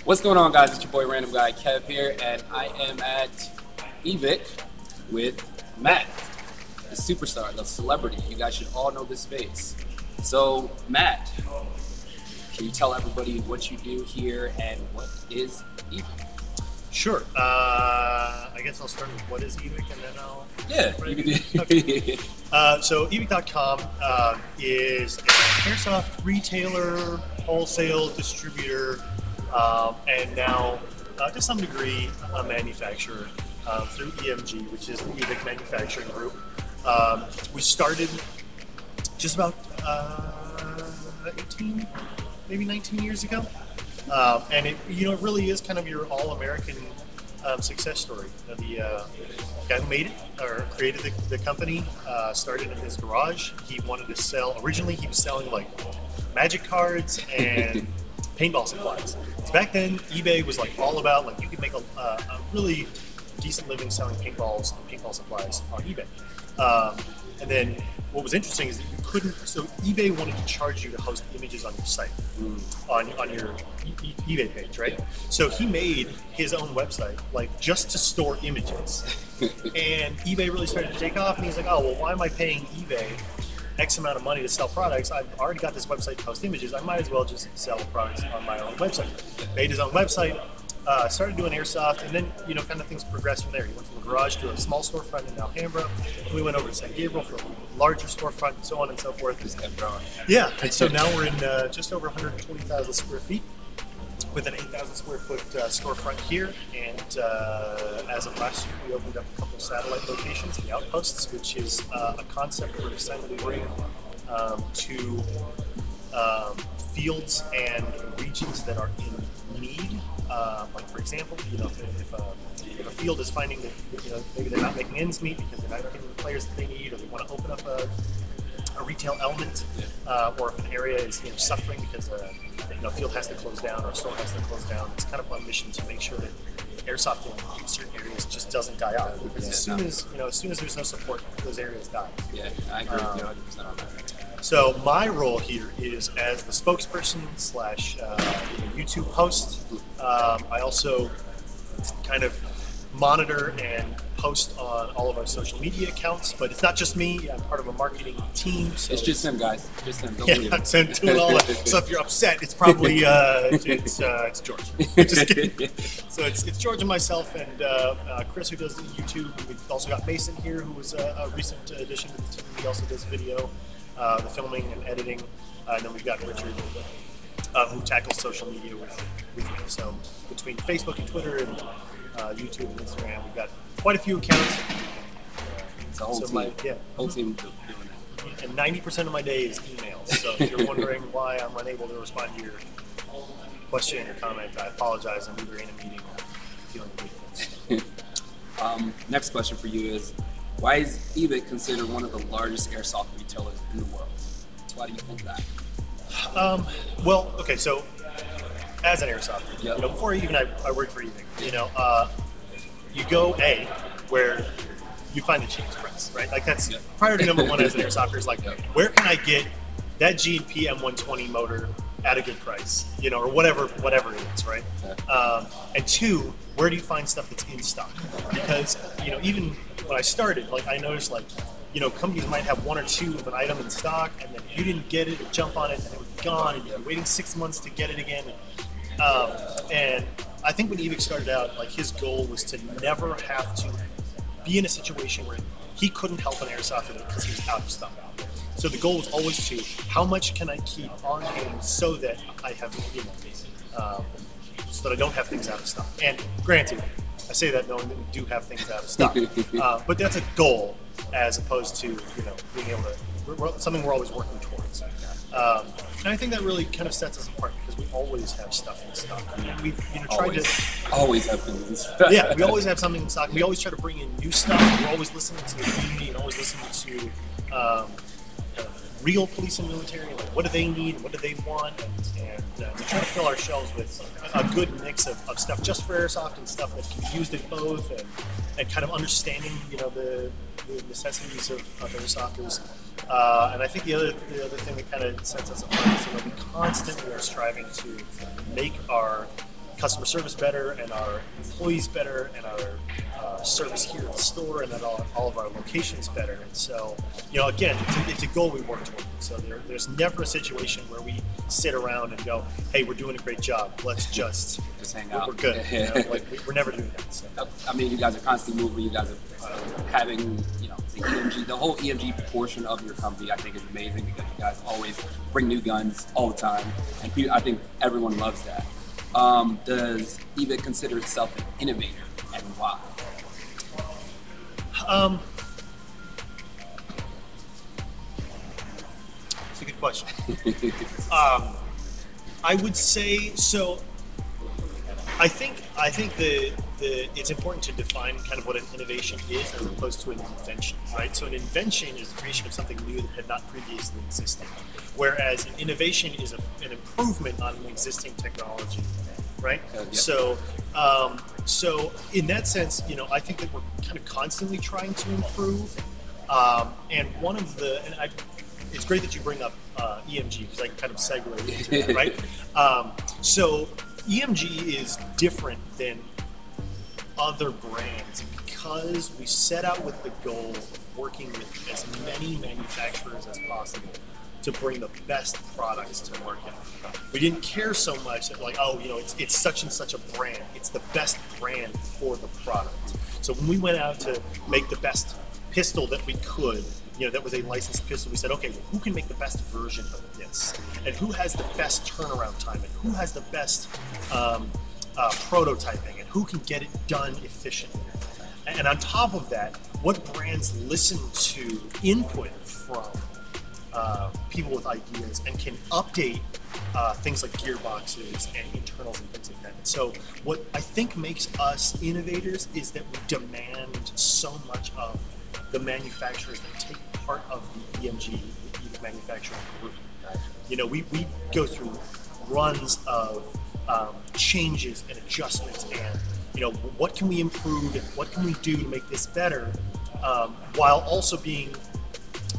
What's going on, guys? It's your boy RandomGuyKev here, and I am at Evike with Matt, the superstar, the celebrity. You guys should all know this face. So, Matt, can you tell everybody what you do here and what is Evike? Sure. I guess I'll start with what is Evike, and then I'll... Yeah, you can do okay. So Evike.com is an Airsoft retailer, wholesale distributor, and now, to some degree, a manufacturer through EMG, which is the Evike Manufacturing Group. We started just about 18, maybe 19 years ago. And it really is kind of your all-American success story. The guy who made it or created the company started in his garage. He wanted to sell. Originally, he was selling like magic cards and paintball supplies. So back then, eBay was like all about like you could make a really decent living selling paintballs and paintball supplies on eBay. And then what was interesting is that you couldn't. So eBay wanted to charge you to host images on your site, on your eBay page, right? So he made his own website, like just to store images. And eBay really started to take off, and he's like, oh well, why am I paying eBay X amount of money to sell products? I've already got this website to host images. I might as well just sell the products on my own website. Made his own website. Started doing Airsoft, and then kind of things progressed from there. He went from a garage to a small storefront in Alhambra. We went over to San Gabriel for a larger storefront, and so on and so forth. Just kept growing. Yeah, and so now we're in just over 120,000 square feet with an 8,000 square foot storefront here. And as of last year, we opened up a couple of satellite locations, the Outposts, which is a concept we're excited to bring to fields and regions that are in need. Like for example, if a field is finding that maybe they're not making ends meet because they're not getting the players that they need, or they want to open up a retail element, or if an area is suffering because a field has to close down or a store has to close down, it's kind of our mission to make sure that Airsoft in certain areas just doesn't die out. Because as soon as there's no support, those areas die. Yeah, I agree with you 100% on that. So my role here is as the spokesperson slash YouTube host. I also kind of monitor and post on all of our social media accounts, but it's not just me. I'm part of a marketing team. So it's just him, guys. Just him. Don't believe it. I'm doing all that. So if you're upset, it's probably it's George. Just kidding. So it's George and myself and Chris, who does the YouTube. We've also got Mason here, who was a recent addition to the team. He also does video. The filming and editing, and then we've got Richard, who tackles social media with me. So between Facebook and Twitter and YouTube and Instagram, we've got quite a few accounts. It's a whole team. Whole team doing it. And 90% of my day is emails. So if you're wondering why I'm unable to respond to your question or comment, I apologize. I'm either in a meeting or feeling weak. Next question for you is, why is Evike considered one of the largest airsoft retailers in the world? Why do you think that? Well, okay, so as an airsoft, before even I worked for Evike, you go where you find the cheapest price, right? Like that's priority number one as an airsoft is like, where can I get that G&P M120 motor at a good price, or whatever it is, right? And two, where do you find stuff that's in stock? Because even when I started, like I noticed, like companies might have one or two of an item in stock, and then if you didn't get it or jump on it, and it was gone, and you're waiting 6 months to get it again. And I think when Evike started out, like his goal was to never have to be in a situation where he couldn't help an airsoft because he was out of stock. So the goal was always to how much can I keep on hand so that I have so that I don't have things out of stock. And granted, I say that knowing that we do have things out of stock, but that's a goal as opposed to being able to something we're always working towards. And I think that really kind of sets us apart because we always have stuff in stock. We've tried to always have things in stock. Yeah, we always have something in stock. We always try to bring in new stuff. We're always listening to the community and always listening to real police and military. Like, what do they need? What do they want? And we try to fill our shelves with a good mix of stuff just for airsoft and stuff that can be used in both, and kind of understanding the necessities of airsofters. And I think the other thing that kind of sets us apart is we constantly are striving to make our customer service better, and our employees better, and our service here at the store and at all of our locations better. And so, again, it's a goal we work toward. So there's never a situation where we sit around and go, hey, we're doing a great job, let's just hang out. We're good. We're never doing that. So. I mean, you guys are constantly moving. You guys are having, the EMG, the whole EMG portion of your company, I think is amazing because you guys always bring new guns all the time. And I think everyone loves that. Does Evike consider itself an innovator, and why? It's a good question. I would say so. I think it's important to define kind of what an innovation is as opposed to an invention, right? So an invention is the creation of something new that had not previously existed, whereas an innovation is an improvement on an existing technology, right? Yep. So in that sense, I think that we're kind of constantly trying to improve. And one of it's great that you bring up EMG because I can kind of segue into that, right? So EMG is different than other brands because we set out with the goal of working with as many manufacturers as possible to bring the best products to market. We didn't care so much that it's such and such a brand. It's the best brand for the product. So when we went out to make the best pistol that we could, that was a licensed pistol, we said, okay, well, who can make the best version of this? And who has the best turnaround time? And who has the best prototyping? And who can get it done efficiently? And on top of that, what brands listen to input from people with ideas and can update things like gearboxes and internals and things like that. And so what I think makes us innovators is that we demand so much of the manufacturers that take part of the EMG, the Evike manufacturing group. We go through runs of changes and adjustments and, what can we improve and what can we do to make this better, while also being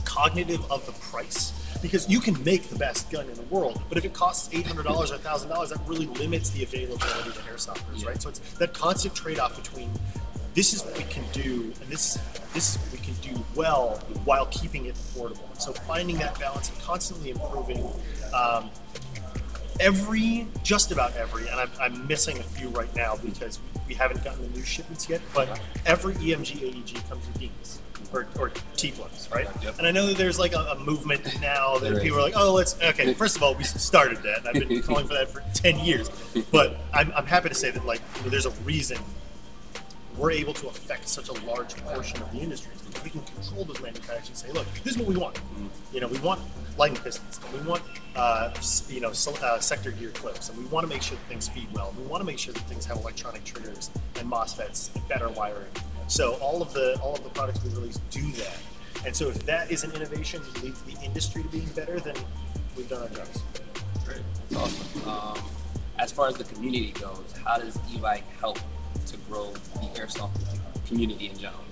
cognitive of the price. Because you can make the best gun in the world, but if it costs $800 or $1,000, that really limits the availability to airsofters, right? So it's that constant trade-off between this is what we can do, and this is what we can do well while keeping it affordable. So finding that balance and constantly improving just about every, and I'm missing a few right now because we haven't gotten the new shipments yet, but every EMG AEG comes with D's. Or T-plugs, right? Yep. And I know that there's like a movement now that people are like, okay, first of all, we started that, and I've been calling for that for 10 years. But I'm happy to say that there's a reason we're able to affect such a large portion of the industry. Because we can control those manufacturers and say, look, this is what we want. We want lightning pistons, and we want sector gear clips, and we want to make sure that things feed well. We want to make sure that things have electronic triggers and MOSFETs and better wiring. So all of the products we release do that. And so if that is an innovation that leads the industry to being better, then we've done our jobs. Great. That's awesome. As far as the community goes, how does Evike help to grow the airsoft community in general?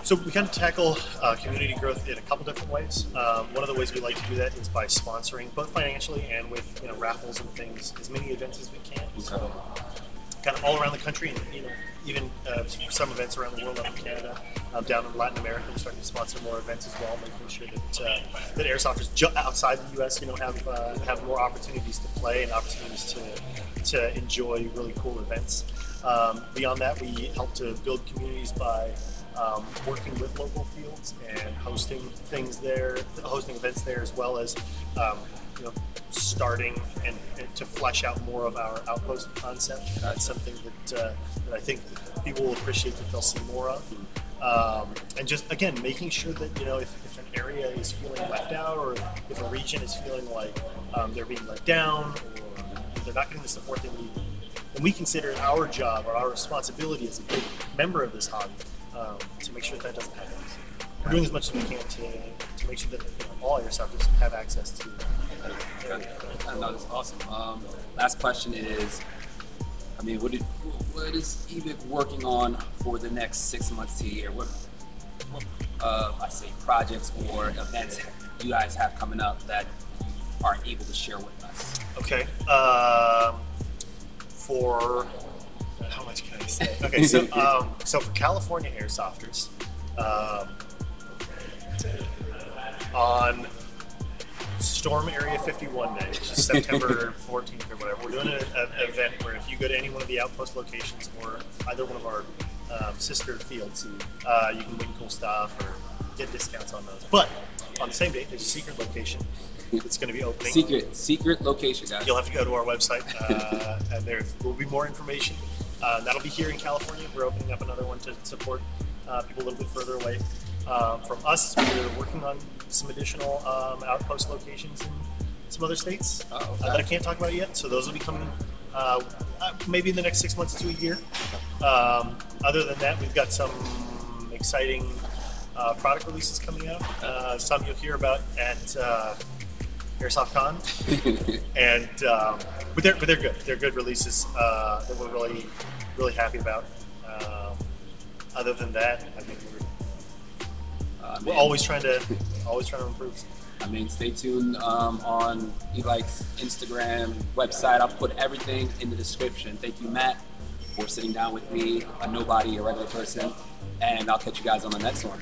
So we kind of tackle community growth in a couple different ways. One of the ways we like to do that is by sponsoring, both financially and with raffles and things, as many events as we can. So kind of all around the country, and even some events around the world, up in Canada, down in Latin America, we're starting to sponsor more events as well, making sure that airsofters outside the U.S. have more opportunities to play and opportunities to enjoy really cool events. Beyond that, we help to build communities by working with local fields and hosting things there, hosting events there, as well as starting and to flesh out more of our outpost concept. That's something that I think people will appreciate, that they'll see more of. And just, again, making sure that, if an area is feeling left out, or if a region is feeling like they're being let down, or they're not getting the support they need, and we consider it our job or our responsibility as a big member of this hobby to make sure that doesn't happen. We're doing as much as we can to make sure that all airsofters have access to it. No, that's awesome. Last question is, what is Evike working on for the next 6 months to a year? What projects or events you guys have coming up that you are able to share with us? Okay. for how much can I say? Okay, so for California airsofters, on Storm Area 51 Day, which is September 14th or whatever, we're doing an event where if you go to any one of the outpost locations or either one of our sister fields, you can win cool stuff or get discounts on those. But on the same day, there's a secret location that's going to be opening. Secret location, guys. You'll have to go to our website, and there will be more information. That'll be here in California. We're opening up another one to support people a little bit further away. From us, we're working on some additional outpost locations in some other states that I can't talk about yet. So those will be coming maybe in the next 6 months to a year. Other than that, we've got some exciting product releases coming out. Some you'll hear about at Airsoft Con, and but they're good. They're good releases that we're really happy about. Other than that, I think we're always trying to improve. I mean, stay tuned on Evike's Instagram, website. I'll put everything in the description. Thank you, Matt, for sitting down with me, a nobody, a regular person, and I'll catch you guys on the next one.